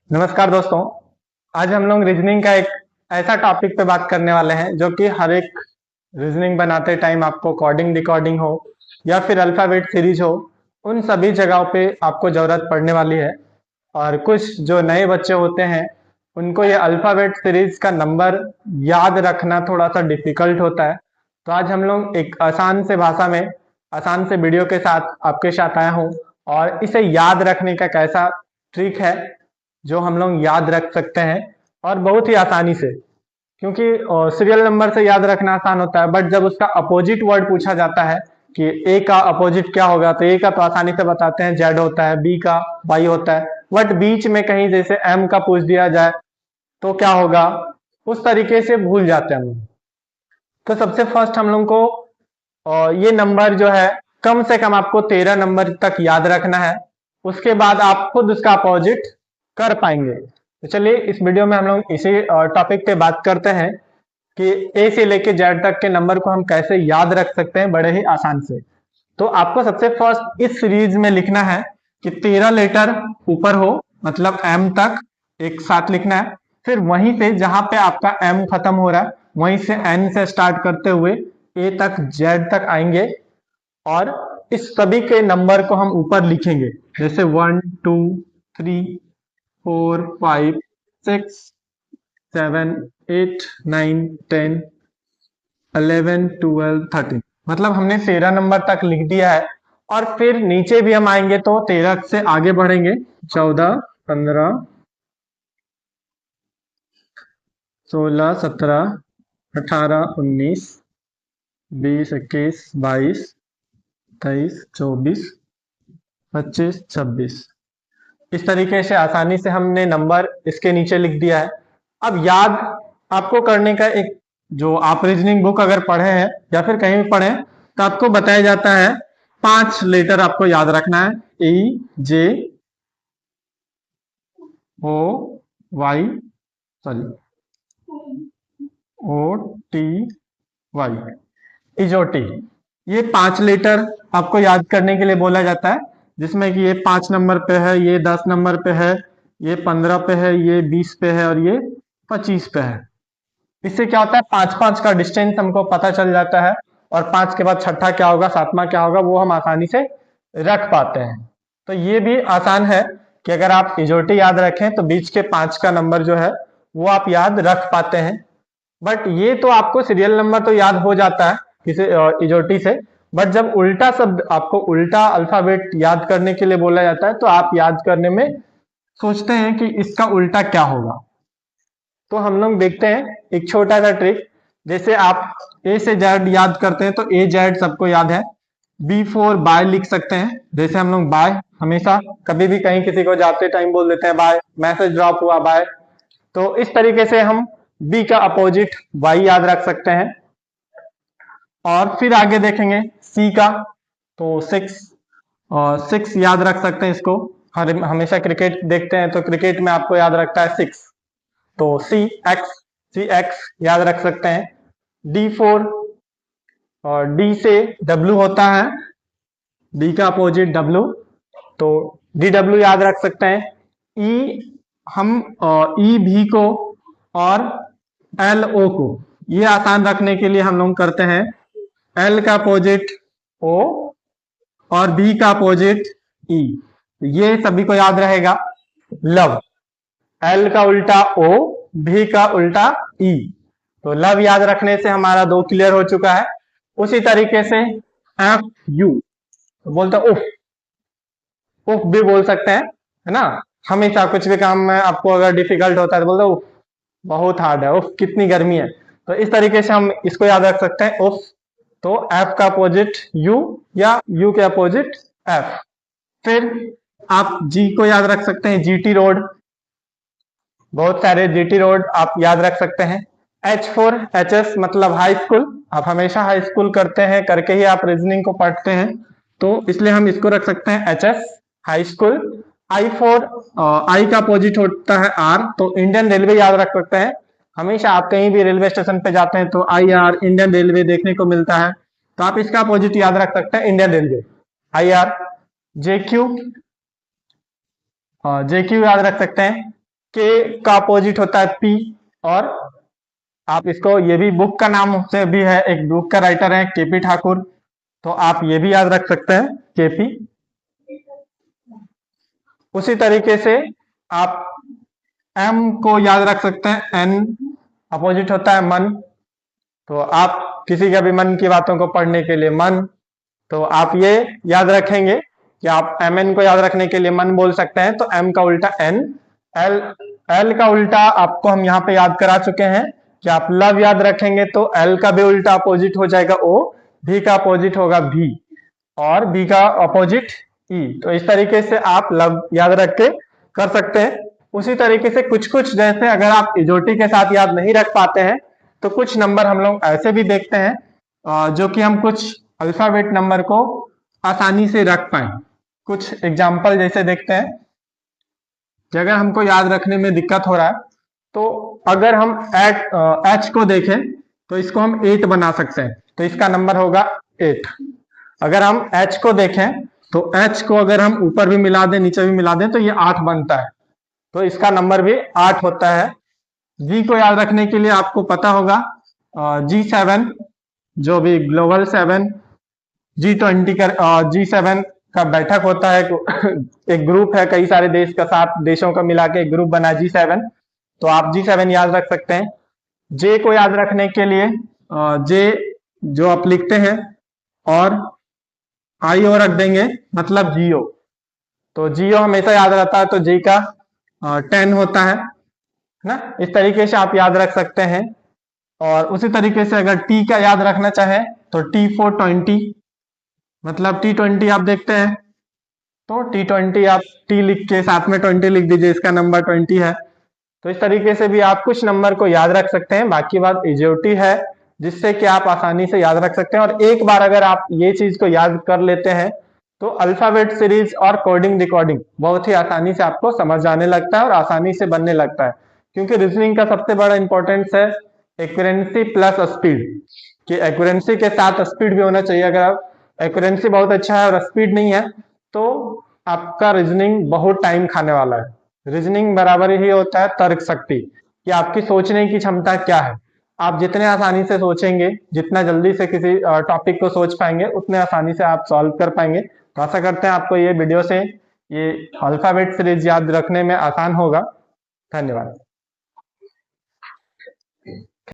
नमस्कार दोस्तों। आज हम लोग रीजनिंग का एक ऐसा टॉपिक पे बात करने वाले हैं जो कि हर एक रीजनिंग बनाते टाइम आपको कोडिंग डिकोडिंग हो या फिर अल्फाबेट सीरीज हो, उन सभी जगहों पे आपको ज़रूरत पड़ने वाली है। और कुछ जो नए बच्चे होते हैं उनको ये अल्फाबेट सीरीज का नंबर याद रखना थोड़ा सा डिफिकल्ट होता है। तो आज हम लोग एक आसान से भाषा में आसान से वीडियो के साथ आपके साथ आया हूँ, और इसे याद रखने का कैसा ट्रिक है जो हम लोग याद रख सकते हैं, और बहुत ही आसानी से। क्योंकि सीरियल नंबर से याद रखना आसान होता है, बट जब उसका अपोजिट वर्ड पूछा जाता है कि ए का अपोजिट क्या होगा, तो ए का तो आसानी से बताते हैं जेड होता है, बी का वाई होता है, बट बीच में कहीं जैसे एम का पूछ दिया जाए तो क्या होगा, उस तरीके से भूल जाते हैं हम लोग। तो सबसे फर्स्ट हम लोग को ये नंबर जो है कम से कम आपको 13 नंबर तक याद रखना है। उसके बाद आप खुद उसका अपोजिट कर पाएंगे। तो चलिए इस वीडियो में हम लोग इसी टॉपिक पे बात करते हैं कि ए से लेके जेड तक के नंबर को हम कैसे याद रख सकते हैं बड़े ही आसान से। तो आपको सबसे फर्स्ट इस सीरीज में लिखना है कि 13 लेटर ऊपर हो, मतलब एम तक एक साथ लिखना है। फिर वहीं से जहां पे आपका एम खत्म हो रहा है वहीं से एन से स्टार्ट करते हुए ए तक जेड तक आएंगे, और इस सभी के नंबर को हम ऊपर लिखेंगे, जैसे 1 2 3 4 5 6 7 8 9 10 11 12 13, मतलब हमने 13 नंबर तक लिख दिया है। और फिर नीचे भी हम आएंगे तो 13 से आगे बढ़ेंगे, 14 15 16 17 18 19 20 21 22 23 24 25 26। इस तरीके से आसानी से हमने नंबर इसके नीचे लिख दिया है। अब याद आपको करने का एक, जो आप रीजनिंग बुक अगर पढ़े हैं या फिर कहीं भी पढ़े तो आपको बताया जाता है 5 लेटर आपको याद रखना है। E J O Y, sorry, O T Y, इजोटी। ये 5 लेटर आपको याद करने के लिए बोला जाता है, जिसमें कि ये 5 नंबर पे है, ये 10 नंबर पे है, ये 15 पे है, ये 20 पे है, और ये 25 पे है। इससे क्या होता है, 5 5 का डिस्टेंस हमको पता चल जाता है, और 5 के बाद छठा क्या होगा, सातवां क्या होगा, वो हम आसानी से रख पाते हैं। तो ये भी आसान है कि अगर आप इजोटी याद रखें तो बीच के 5 का नंबर जो है वो आप याद रख पाते हैं। बट ये तो आपको सीरियल नंबर तो याद हो जाता है किसी इजोटी से, बट जब उल्टा शब्द आपको उल्टा अल्फाबेट याद करने के लिए बोला जाता है तो आप याद करने में सोचते हैं कि इसका उल्टा क्या होगा। तो हम लोग देखते हैं एक छोटा सा ट्रिक। जैसे आप ए से जेड याद करते हैं तो ए जेड सबको याद है। बी फोर बाय लिख सकते हैं, जैसे हम लोग बाय हमेशा कभी भी कहीं किसी को जाते टाइम बोल देते हैं बाय, मैसेज ड्रॉप हुआ बाय। तो इस तरीके से हम बी का अपोजिट वाई याद रख सकते हैं। और फिर आगे देखेंगे सी का, तो 6, और 6 याद रख सकते हैं इसको। हमेशा क्रिकेट देखते हैं तो क्रिकेट में आपको याद रखता है 6, तो सी एक्स याद रख सकते हैं। D4, और डी से डब्ल्यू होता है, डी का अपोजिट डब्ल्यू, तो डी डब्ल्यू याद रख सकते हैं। ई, हम ई भी को और एल ओ को, ये आसान रखने के लिए हम लोग करते हैं एल का अपोजिट ओ और बी का अपोजिट ई, ये सभी को याद रहेगा। लव, एल का उल्टा ओ, भी का उल्टा ई, तो लव याद रखने से हमारा 2 क्लियर हो चुका है। उसी तरीके से एफ यू, तो बोलते उफ, उफ भी बोल सकते हैं, है ना। हमेशा कुछ भी काम में आपको अगर डिफिकल्ट होता है तो बोलते उफ बहुत हार्ड है, उफ कितनी गर्मी है। तो इस तरीके से हम इसको याद रख सकते हैं उफ। तो एफ का अपोजिट यू या यू के अपोजिट एफ। फिर आप जी को याद रख सकते हैं, जीटी रोड, बहुत सारे जीटी रोड आप याद रख सकते हैं। H4 HS मतलब हाई स्कूल, आप हमेशा हाई स्कूल करते हैं, करके ही आप रीजनिंग को पढ़ते हैं, तो इसलिए हम इसको रख सकते हैं HS हाई स्कूल। I4, आई का अपोजिट होता है R, तो इंडियन रेलवे याद रख सकते हैं। हमेशा आप कहीं भी रेलवे स्टेशन पे जाते हैं तो IR इंडियन रेलवे देखने को मिलता है, तो आप इसका अपोजिट याद रख सकते हैं Indian railway, IR। JQ, JQ याद रख सकते हैं, के का अपोजिट होता है पी। और आप इसको, ये भी बुक का नाम से भी है, एक बुक का राइटर है केपी ठाकुर, तो आप ये भी याद रख सकते हैं केपी। उसी तरीके से आप एम को याद रख सकते हैं, एन अपोजिट होता है मन। तो आप किसी का भी मन की बातों को पढ़ने के लिए मन, तो आप ये याद रखेंगे कि आप एम एन को याद रखने के लिए मन बोल सकते हैं, तो एम का उल्टा एन। एल, एल का उल्टा आपको हम यहाँ पे याद करा चुके हैं कि आप लव याद रखेंगे तो एल का भी उल्टा अपोजिट हो जाएगा ओ, भी का अपोजिट होगा भी, और बी का अपोजिट ई। तो इस तरीके से आप लव याद रख के कर सकते हैं। उसी तरीके से कुछ कुछ, जैसे अगर आप इजोटी के साथ याद नहीं रख पाते हैं तो कुछ नंबर हम लोग ऐसे भी देखते हैं जो कि हम कुछ अल्फाबेट नंबर को आसानी से रख पाए। कुछ एग्जाम्पल जैसे देखते हैं कि अगर हमको याद रखने में दिक्कत हो रहा है, तो अगर हम एच को देखें तो इसको हम 8 बना सकते हैं, तो इसका नंबर होगा 8। अगर हम एच को देखें तो एच को अगर हम ऊपर भी मिला दें नीचे भी मिला दें तो ये 8 बनता है, तो इसका नंबर भी 8 होता है। जी को याद रखने के लिए आपको पता होगा G7, जो भी ग्लोबल 7, G20 का G7 का बैठक होता है, एक ग्रुप है कई सारे देश का, 7 देशों का मिला के एक ग्रुप बना G7, तो आप G7 याद रख सकते हैं। जे को याद रखने के लिए जे जो आप लिखते हैं और आई ओ रख देंगे, मतलब जियो, तो जियो हमेशा याद रहता है, तो जी का 10 होता है ना। इस तरीके से आप याद रख सकते हैं। और उसी तरीके से अगर टी का याद रखना चाहे तो टी फॉर 20, मतलब T20 आप देखते हैं तो T20 आप टी लिख के साथ में 20 लिख दीजिए, इसका नंबर 20 है। तो इस तरीके से भी आप कुछ नंबर को याद रख सकते हैं। बाकी बात इजोटी है जिससे कि आप आसानी से याद रख सकते हैं। और एक बार अगर आप ये चीज को याद कर लेते हैं तो अल्फाबेट सीरीज और कोडिंग डिकोडिंग बहुत ही आसानी से आपको समझ आने लगता है और आसानी से बनने लगता है, क्योंकि रीजनिंग का सबसे बड़ा इंपॉर्टेंस है एक्यूरेंसी प्लस स्पीड, कि एक्यूरेंसी के साथ स्पीड भी होना चाहिए। अगर आप एक्यूरेंसी बहुत अच्छा है और स्पीड नहीं है तो आपका रीजनिंग बहुत टाइम खाने वाला है। रीजनिंग बराबर ही होता है तर्क शक्ति, कि आपकी सोचने की क्षमता क्या है। आप जितने आसानी से सोचेंगे, जितना जल्दी से किसी टॉपिक को सोच पाएंगे, उतने आसानी से आप सॉल्व कर पाएंगे। तो आशा करते हैं आपको ये वीडियो से ये अल्फाबेट सीरीज याद रखने में आसान होगा। धन्यवाद।